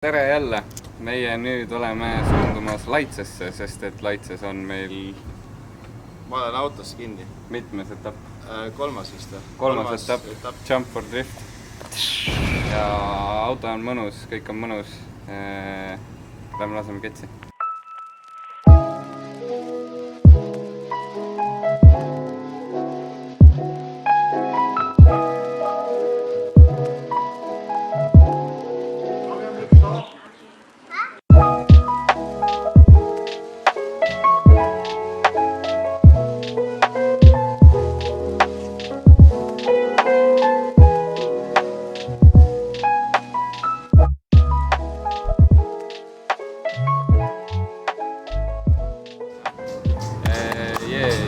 Tere jälle! Meie nüüd oleme suundumas Laitsesse, sest et Laitses on meil... Ma olen autos kinni. Mitmes etapp? Kolmas vist. Kolmas etapp. Jump for drift. Ja auto on mõnus, kõik on mõnus. Lähme laseme ketsi.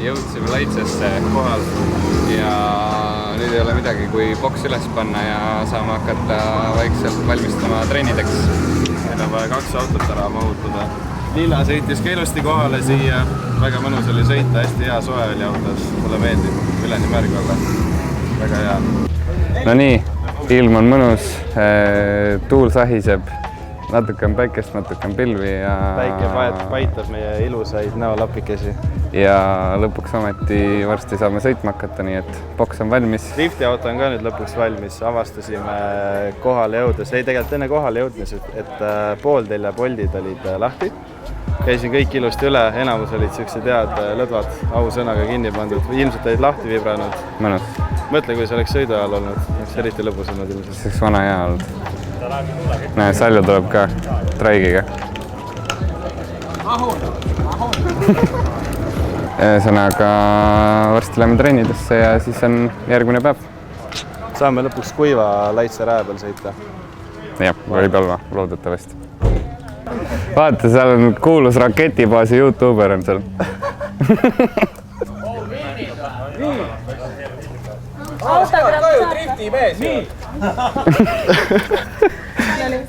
Jõudsime Laitsesse kohal ja nüüd ei ole midagi, kui boks üles panna ja saame hakata vaikselt valmistama trennideks. Meil on vaja 2 autot ära mahutada. Liina sõitis keelusti kohale siia. Väga mõnus oli sõita, hästi hea soe oli autos. Mulle meeldib üleni märg olla. Väga hea. No nii, ilm on mõnus, tuul sahiseb. Natuke on päikest, natuke on pilvi ja... Päike paitab meie ilusaid näolapikesi. Ja lõpuks ometi varsti saame sõitma hakata, nii et boks on valmis. Liftiauto on ka nüüd lõpuks valmis. Avastasime kohale jõudes. Ei tegelikult enne kohale jõudnes, et 3:30 Boltid olid lahti. Käisin kõik ilusti üle. Enamus olid siuksed head lõdvad ausõnaga kinni pandud. Ilmselt olid lahti vibranud. Mõnus. Mõtle, kui see oleks sõidu ajal olnud. See eriti lõbusamad ilmselt. See oleks vana hea olnud. Näe, Salju tuleb ka traigiga. Ühesõnaga varsti lähme trennidesse ja siis on järgmine päev. Saame lõpuks kuiva Laitse rää peal sõita. Jah, võib-olla, loodetavasti. Vaata, seal on kuulus raketibaasi YouTuber on seal.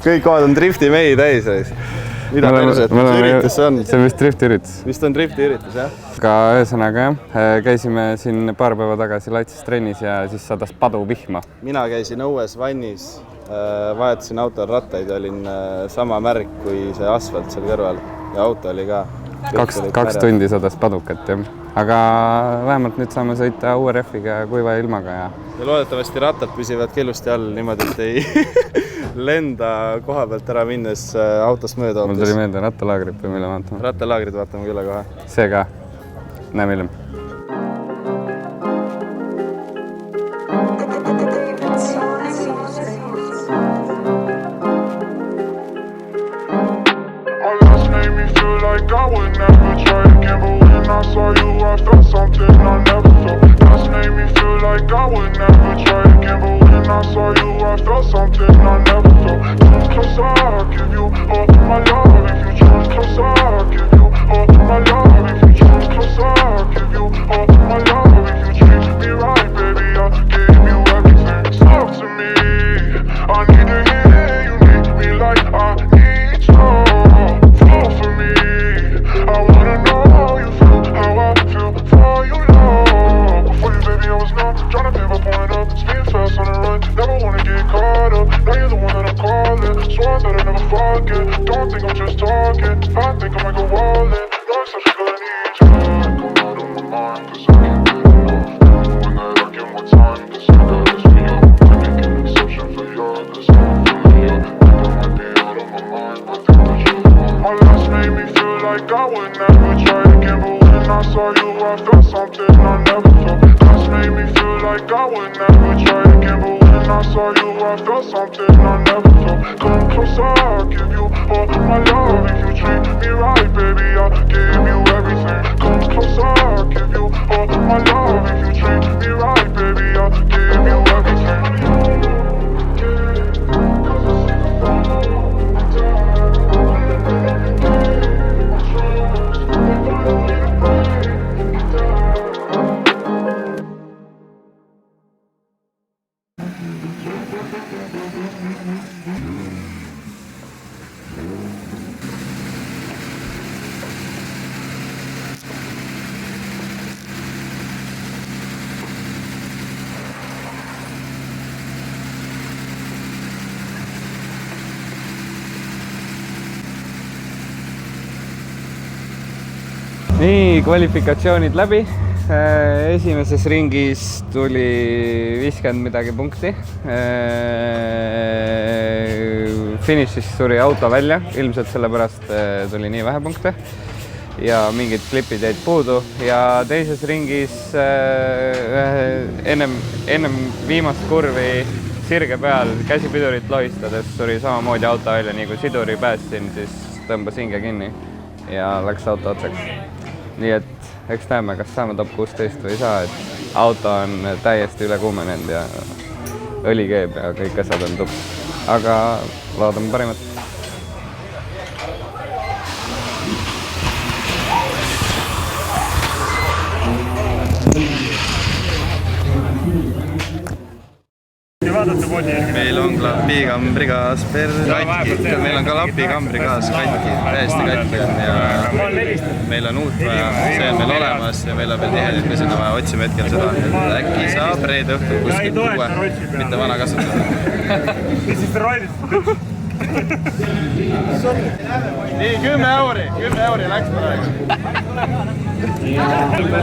Kõik kohad on drifti mehi täis. Mida perset, mis üritus see on? See on vist drifti üritus. Vist on drifti üritus, jah? Aga ühesõnaga jah, käisime siin paar päeva tagasi Laitses trennis ja siis sadas padu vihma. Mina käisin õues vannis, vahetasin autol rattaid ja olin sama märg kui see asfalt seal kõrval ja auto oli ka. 2 tundi sadas padukat, jah. Aga vähemalt nüüd saame sõita URF-iga ja kuiva ilmaga ja... Ja loodetavasti rattad püsivad keelusti all niimoodi, et ei lenda koha pealt ära minnes autost mööda. Mul tuli meelde rattalaagrid või mille vaatama. Rattalaagrid vaatame küll kohe. See ka. Näeme hiljem. I would never try again, but when I saw you, I felt something I never felt. Just made me feel like I would never try again, but when I saw you, I felt something I never felt. Come closer, I'll give you all my love. If you come closer, I'll give you all my love. If you come closer, I'll give you all my love. If you treat me right, baby, I'll give you everything. Talk to me, I need to hear you need me like I need you. Fall for me. I wanna know how you feel, how I feel for you now. Before you, baby, I was numb, tryna pick my point up. Speed fast on the run, never wanna get caught up. Now you're the one that I'm calling, sworn that I never forget. Don't think I'm just talking, I think I might go all in. No exception, but I need you. Come out of my mind, cause I can't get enough. When that I get more time, cause I got this for you. I make an exception for you, cause I'm familiar. Think I might be out of my mind, but think that you're the one. My last made me feel like I would never try again, but when I saw you, I felt something I never felt. Just made me feel like I would never try again, but when I saw you, I felt something I never felt. Come closer, I'll give you all my love. If you treat me right, baby, I'll give you everything. Come closer, I'll give you all my love. If you treat me right, baby, I'll give you everything. nii, kvalifikatsioonid läbi. Esimeses ringis tuli 50 midagi punkti. Finišis tuli auto välja, ilmselt sellepärast tuli nii vähe punkte. Ja mingid klipid jäid puudu. Ja teises ringis ennem viimast kurvi sirge peal käsipidurit lohistades tuli samamoodi auto välja, nii kui siduri päästsin, siis tõmbas hinge kinni ja läks auto otsaks. Nii et eks näeme, kas saame top 16 või ei saa, et auto on täiesti üle kuumenenud ja õli keeb ja kõik asjad on tups. Aga loodame parimat. Meil on klapikambri gaas katki, meil on ka lapikambri gaas katki, täiesti katki on ja meil on uut vaja, see on meil olemas ja meil on veel tihedalt sinna vaja, otsime hetkel seda, et äkki saab reede õhtul kuskilt uue, mitte vana kasutada. Mis siis te roidite? Nii, 10 euri läks praegu.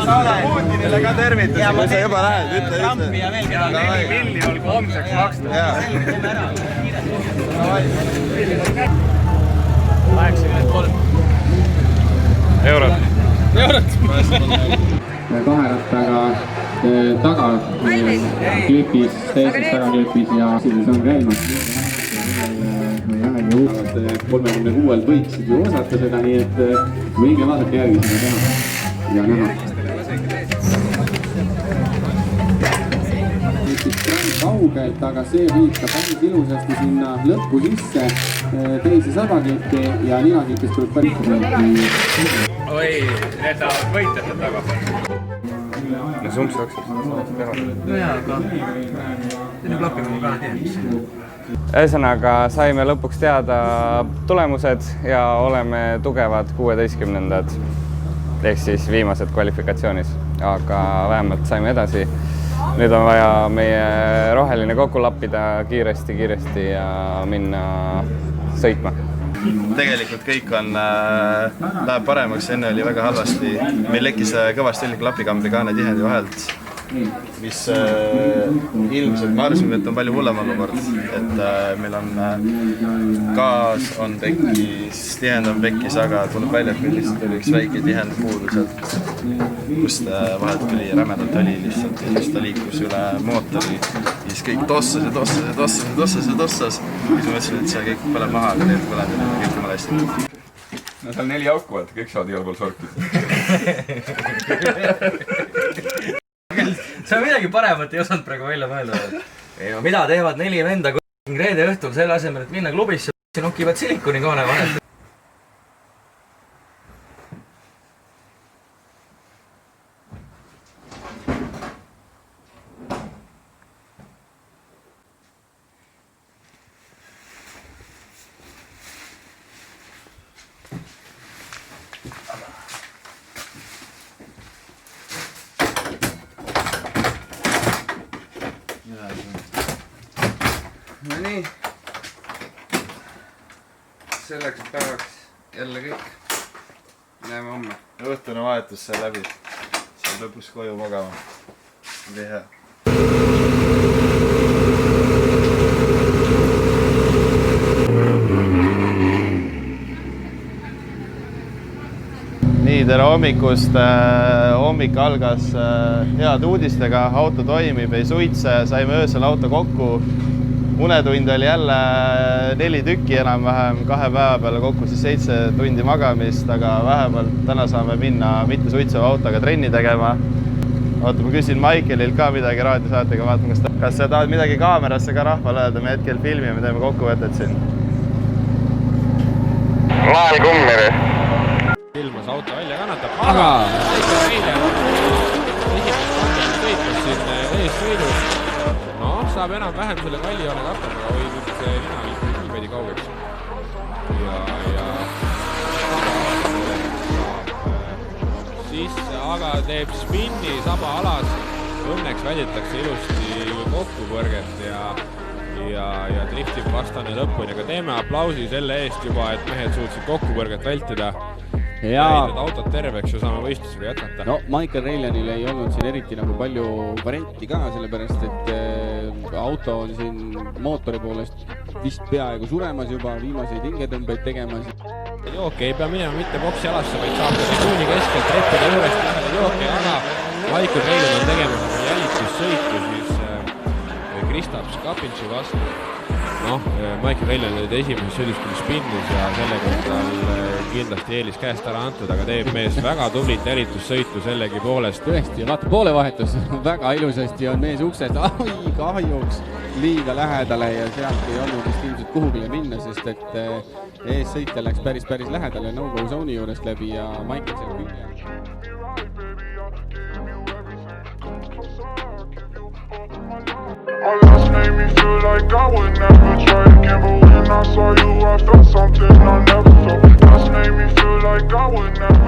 Saada Putinile ka tervitus, kui sa juba lähed, ütle. $4 milli olgu homseks maksta. 83 eurot. Kahe rattaga taga klipis, teisest taga klipis ja siis on käinud. 36 võiksid ju osata seda, nii et võime vaadata järgi seda teha ja näha. Kaugelt, aga see viitab päris ilusasti sinna lõppu sisse teise sabaklippi ja ninaklipis tuleb päris. Oi, need tahavad võitjate taga. No sumps jooksis. No jaa, aga teine klappi ma ka tean. Ühesõnaga saime lõpuks teada tulemused ja oleme tugevad 16. Ehk siis viimased kvalifikatsioonis, aga vähemalt saime edasi. Nüüd on vaja meie roheline kokku lappida kiiresti ja minna sõitma. Tegelikult kõik on, läheb paremaks, enne oli väga halvasti. Meil lekkis kõvasti õli klapikambri kaane tihendi vahelt, mis ilmselt ma arvasin, et on palju hullem olukord, et meil on gaas on pekkis, tihend on pekkis, aga tuleb välja, et meil lihtsalt oli üks väike tihend puudu sealt, kust vahelt tuli rämedalt õli lihtsalt ja siis ta liikus üle mootori, siis kõik tossas. Siis ma mõtlesin, et see kõik põleb maha, aga need põleb ja kõik jumala hästi. No seal 4 auku, vaata, kõik saavad igal pool sorkida. See on midagi paremat ei osanud praegu välja mõelda. Mida teevad 4 venda reede õhtul selle asemel, et minna klubisse, nokivad silikoni kaane vahelt. No nii, selleks päevaks jälle kõik. Näeme homme. Õhtune vahetus sai läbi, saab lõpus koju magama. Oli hea. Nii, tere hommikust. Hommik algas head uudistega, auto toimib, ei suitse, saime öösel auto kokku. Unetund oli jälle 4 tükki enam-vähem 2 päeva peale kokku, siis 7 tundi magamist, aga vähemalt täna saame minna mitte suitseva autoga trenni tegema. Oota, ma küsin Maikelilt ka midagi raadiosaatega, vaatan, kas sa tahad midagi kaamerasse ka rahvale öelda, me hetkel filmime, teeme kokkuvõtet siin. Lael kummeri. Ilmas auto välja kannatab, aga ikka eile esimest võitlus siin eesvõidus. No, saab enam-vähem selle kallijoone kappama, aga või nüüd see nina liikus veidi kaugeks. Ja siis aga teeb spinni saba alas. Õnneks välditakse ilusti kokkupõrget ja driftib vastane lõpuni, aga teeme aplausi selle eest juba, et mehed suutsid kokkupõrget vältida. Need autod terveks ja saame võistlusega jätkata. No Michael Reiljanil ei olnud siin eriti nagu palju varianti ka, sellepärast et auto on siin mootori poolest vist peaaegu suremas juba, viimaseid hingetõmbeid tegemas. Jooke ei pea minema mitte boksi alasse, vaid saab tribüüni keskelt treppide juurest läheda jooke, aga Michael Reiljan on tegemas jälitussõitu siis Kristaps Kapintši vastu. Noh, Michael Reiljan olid esimeses sõidus küll spinnis ja sellega on tal kindlasti eelis käest ära antud, aga teeb mees väga tublit jälitussõitu sellegi poolest. Tõesti, vaata poolevahetus väga ilusasti on mees uksest, kahjuks liiga lähedale ja sealt ei olnud vist ilmselt kuhugile minna, sest et eessõitja läks päris lähedale no-go zone'i juurest läbi ja Michael seal külje. All this made me feel like I would never try again, but when I saw you I felt something I never felt. This made me feel like I would never